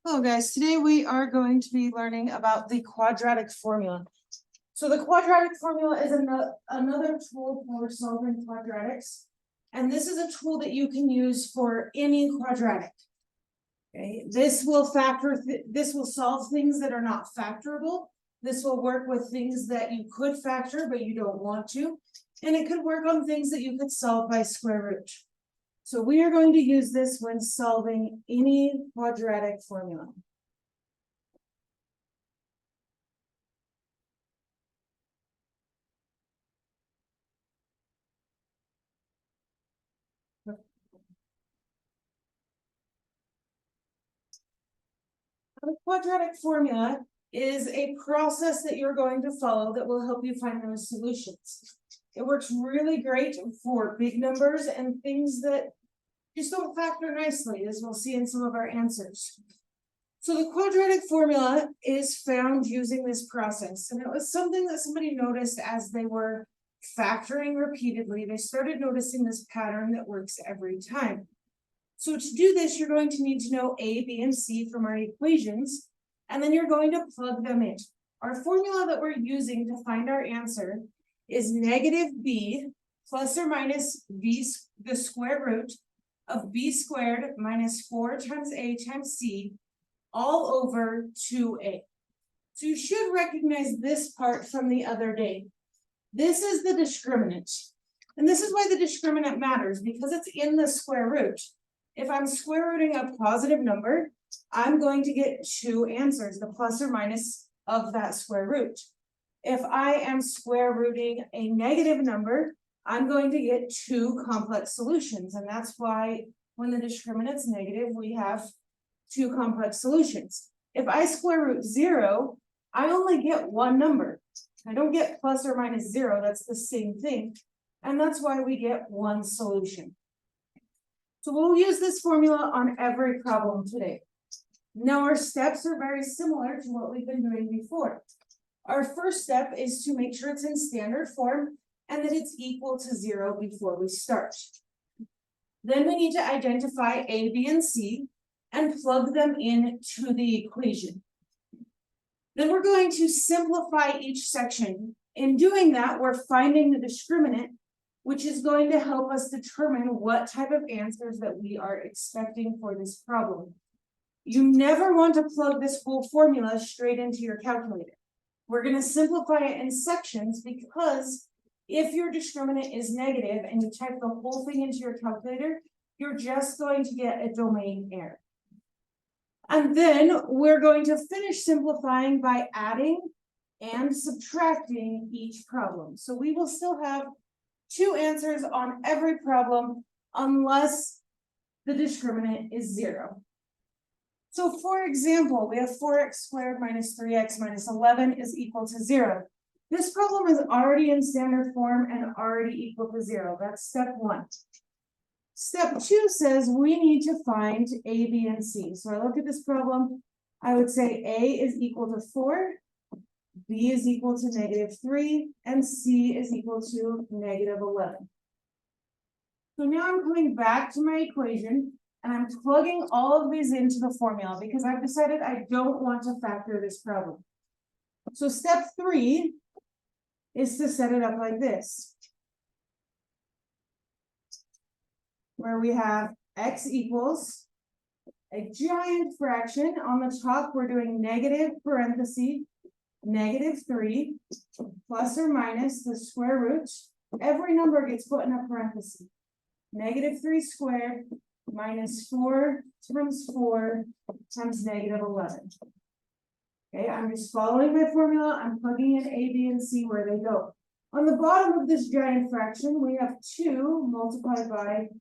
Hello guys, today we are going to be learning about the quadratic formula. So the quadratic formula is another tool for solving quadratics. And this is a tool that you can use for any quadratic. Okay, this will solve things that are not factorable. This will work with things that you could factor, but you don't want to. And it could work on things that you could solve by square root. So we are going to use this when solving any quadratic formula. The quadratic formula is a process that you're going to follow that will help you find those solutions. It works really great for big numbers and things that just don't factor nicely, as we'll see in some of our answers. So the quadratic formula is found using this process, and it was something that somebody noticed as they were factoring repeatedly. They started noticing this pattern that works every time. So to do this, you're going to need to know A, B, and C from our equations, and then you're going to plug them in. Our formula that we're using to find our answer is negative B plus or minus B, the square root of B squared minus 4 times A times C, all over 2A. So you should recognize this part from the other day. This is the discriminant. And this is why the discriminant matters, because it's in the square root. If I'm square rooting a positive number, I'm going to get two answers, the plus or minus of that square root. If I am square rooting a negative number, I'm going to get two complex solutions. And that's why when the discriminant's negative, we have two complex solutions. If I square root 0, I only get one number. I don't get plus or minus 0, that's the same thing. And that's why we get one solution. So we'll use this formula on every problem today. Now our steps are very similar to what we've been doing before. Our first step is to make sure it's in standard form and that it's equal to 0 before we start. Then we need to identify A, B, and C and plug them into the equation. Then we're going to simplify each section. In doing that, we're finding the discriminant, which is going to help us determine what type of answers that we are expecting for this problem. You never want to plug this whole formula straight into your calculator. We're going to simplify it in sections because if your discriminant is negative and you type the whole thing into your calculator, you're just going to get a domain error. And then we're going to finish simplifying by adding and subtracting each problem. So we will still have two answers on every problem unless the discriminant is 0. So for example, we have 4x squared minus 3x minus 11 is equal to 0. This problem is already in standard form and already equal to 0. That's step 1. Step 2 says we need to find A, B, and C. So I look at this problem, I would say A is equal to 4, B is equal to -3, and C is equal to -11. So now I'm coming back to my equation, and I'm plugging all of these into the formula because I've decided I don't want to factor this problem. So step 3 is to set it up like this, where we have x equals a giant fraction. On the top, we're doing negative parenthesis, -3, plus or minus the square root. Every number gets put in a parenthesis. -3 squared minus 4 times 4 times -11. Okay, I'm just following my formula. I'm plugging in A, B, and C where they go. On the bottom of this giant fraction, we have 2 multiplied by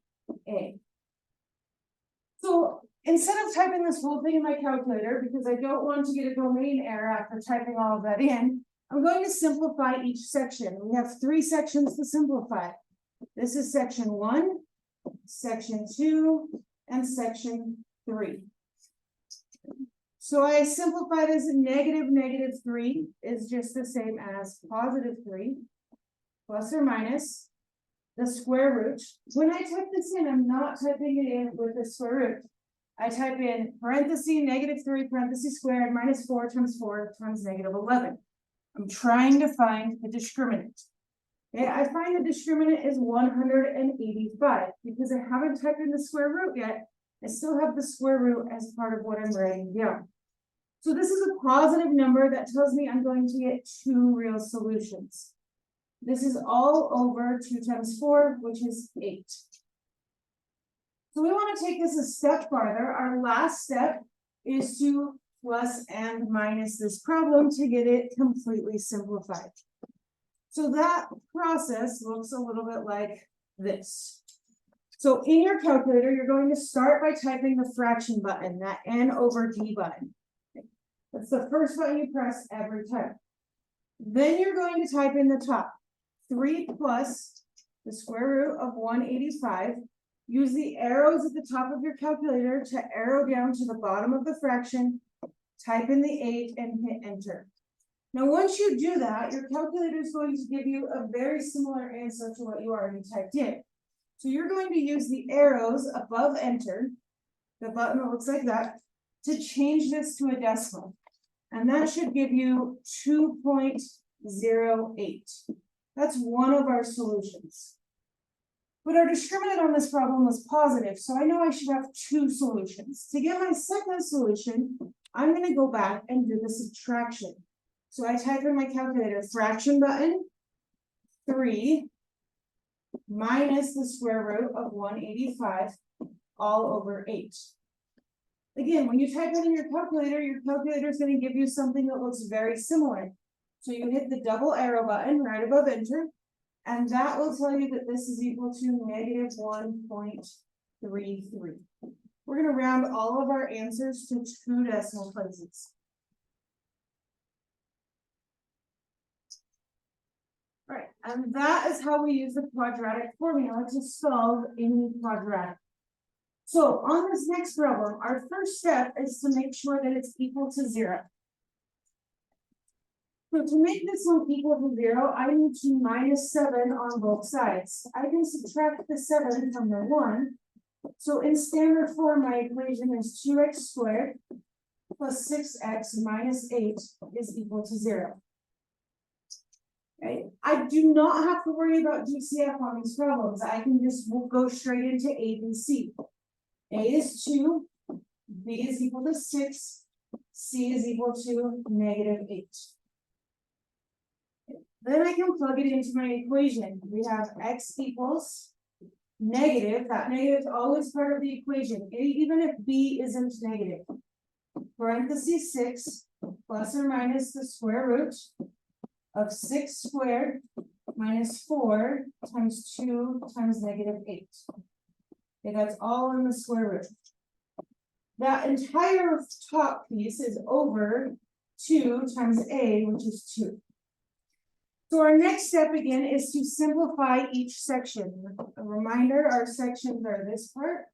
A. So instead of typing this whole thing in my calculator, because I don't want to get a domain error after typing all of that in, I'm going to simplify each section. We have 3 sections to simplify. This is section 1, section 2, and section 3. So I simplify this. -3 is just the same as +3, plus or minus the square root. When I type this in, I'm not typing it in with the square root. I type in parentheses, -3, parentheses squared, minus 4 times 4 times -11. I'm trying to find the discriminant. Okay, I find the discriminant is 185 because I haven't typed in the square root yet. I still have the square root as part of what I'm writing down. So this is a positive number that tells me I'm going to get 2 real solutions. This is all over 2 times 4, which is 8. So we want to take this a step farther. Our last step is to plus and minus this problem to get it completely simplified. So that process looks a little bit like this. So in your calculator, you're going to start by typing the fraction button, that n over d button. That's the first button you press every time. Then you're going to type in the top 3 plus the square root of 185. Use the arrows at the top of your calculator to arrow down to the bottom of the fraction, type in the 8 and hit enter. Now, once you do that, your calculator is going to give you a very similar answer to what you already typed in. So you're going to use the arrows above enter, the button that looks like that, to change this to a decimal. And that should give you 2.08. That's one of our solutions. But our discriminant on this problem was positive, so I know I should have 2 solutions. To get my second solution, I'm going to go back and do the subtraction. So I type in my calculator, fraction button, 3 minus the square root of 185 all over 8. Again, when you type it in your calculator is going to give you something that looks very similar. So you hit the double arrow button right above enter, and that will tell you that this is equal to -1.33. We're going to round all of our answers to 2 decimal places. All right, and that is how we use the quadratic formula to solve any quadratic. So on this next problem, our first step is to make sure that it's equal to 0. So to make this one equal to 0, I need to -7 on both sides. I can subtract the 7 from the 1. So in standard form, my equation is 2x squared plus 6x minus 8 is equal to 0. Okay. I do not have to worry about GCF on these problems. I can just go straight into A, B, C. A is 2, B is equal to 6, C is equal to -8. Then I can plug it into my equation. We have x equals negative. That negative is always part of the equation, even if B isn't negative. Parentheses 6 plus or minus the square root of 6 squared minus 4 times 2 times -8. Okay, that's all in the square root. That entire top piece is over 2 times A, which is 2. So our next step again is to simplify each section. A reminder, our sections are this part,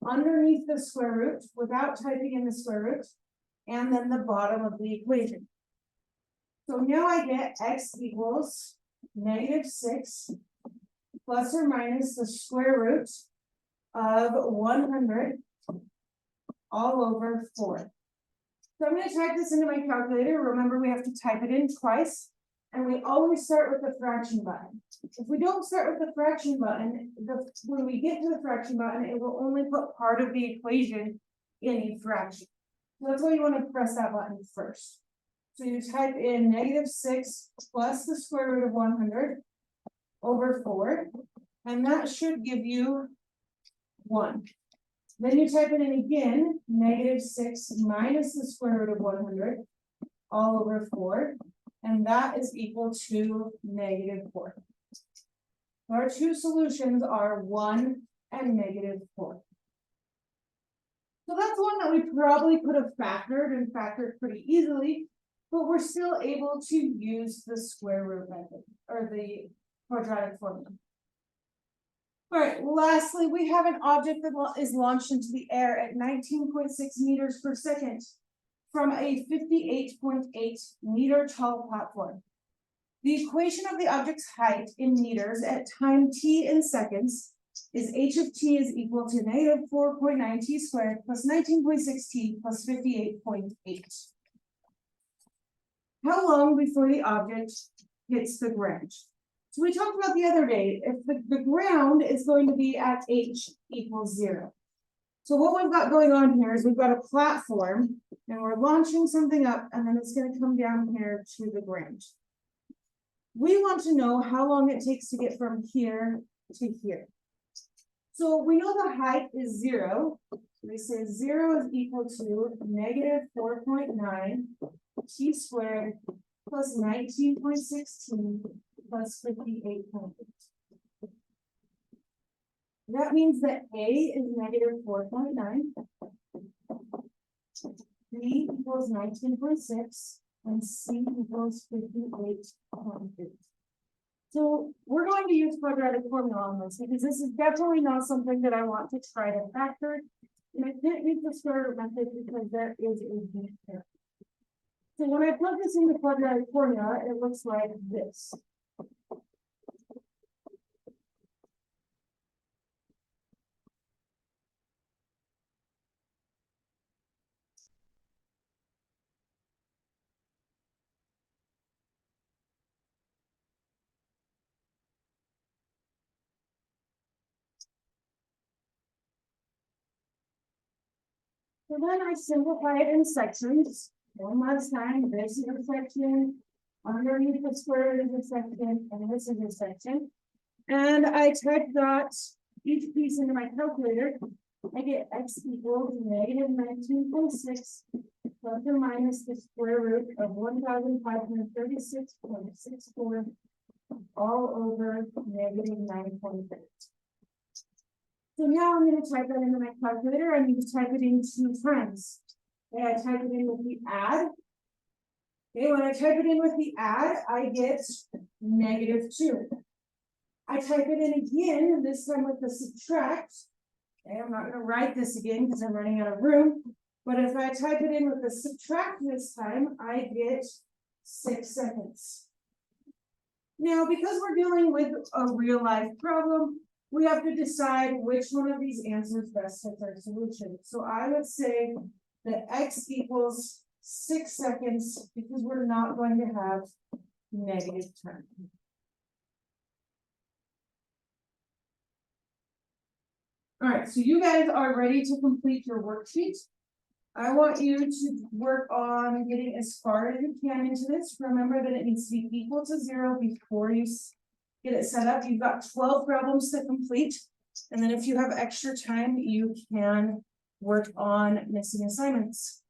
underneath the square root, without typing in the square root, and then the bottom of the equation. So now I get x equals -6 plus or minus the square root of 100 all over 4. So I'm going to type this into my calculator. Remember, we have to type it in twice, and we always start with the fraction button. If we don't start with the fraction button, when we get to the fraction button, it will only put part of the equation in a fraction. So that's why you want to press that button first. So you type in -6 plus the square root of 100 over 4, and that should give you 1. Then you type it in again, -6 minus the square root of 100 all over 4, and that is equal to -4. Our 2 solutions are 1 and -4. So that's one that we probably could have factored pretty easily, but we're still able to use the square root method, or the quadratic formula. All right, lastly, we have an object that is launched into the air at 19.6 meters per second from a 58.8 meter tall platform. The equation of the object's height in meters at time t in seconds is h of t is equal to negative 4.9 t squared plus 19.6 t plus 58.8. How long before the object hits the ground? So we talked about the other day, if the ground is going to be at h equals 0. So what we've got going on here is we've got a platform and we're launching something up and then it's going to come down here to the ground. We want to know how long it takes to get from here to here. So we know the height is 0. We say 0 is equal to negative 4.9 t squared plus 19.16 plus 58.8. That means that A is negative 4.9, B equals 19.6, and C equals 58.8. So we're going to use quadratic formula on this because this is definitely not something that I want to try to factor. And I can't use the square root method because there is a b here. So when I plug this into quadratic formula, it looks like this. So then I simplify it in sections. One last time, this is a section, underneath the square is a section, and this is a section. And I type that each piece into my calculator. I get x equals negative 19.6 plus or minus the square root of 1,536.64 all over negative 9.8. So now I'm going to type that into my calculator. I need to type it in 2 times. And I type it in with the add. Okay, when I type it in with the add, I get negative 2. I type it in again, this time with the subtract. Okay, I'm not going to write this again because I'm running out of room. But if I type it in with the subtract this time, I get 6 seconds. Now, because we're dealing with a real life problem, we have to decide which one of these answers best fits our solution. So I would say that x equals 6 seconds because we're not going to have negative term. All right, so you guys are ready to complete your worksheet. I want you to work on getting as far as you can into this. Remember that it needs to be equal to 0 before you get it set up. You've got 12 problems to complete. And then if you have extra time, you can work on missing assignments.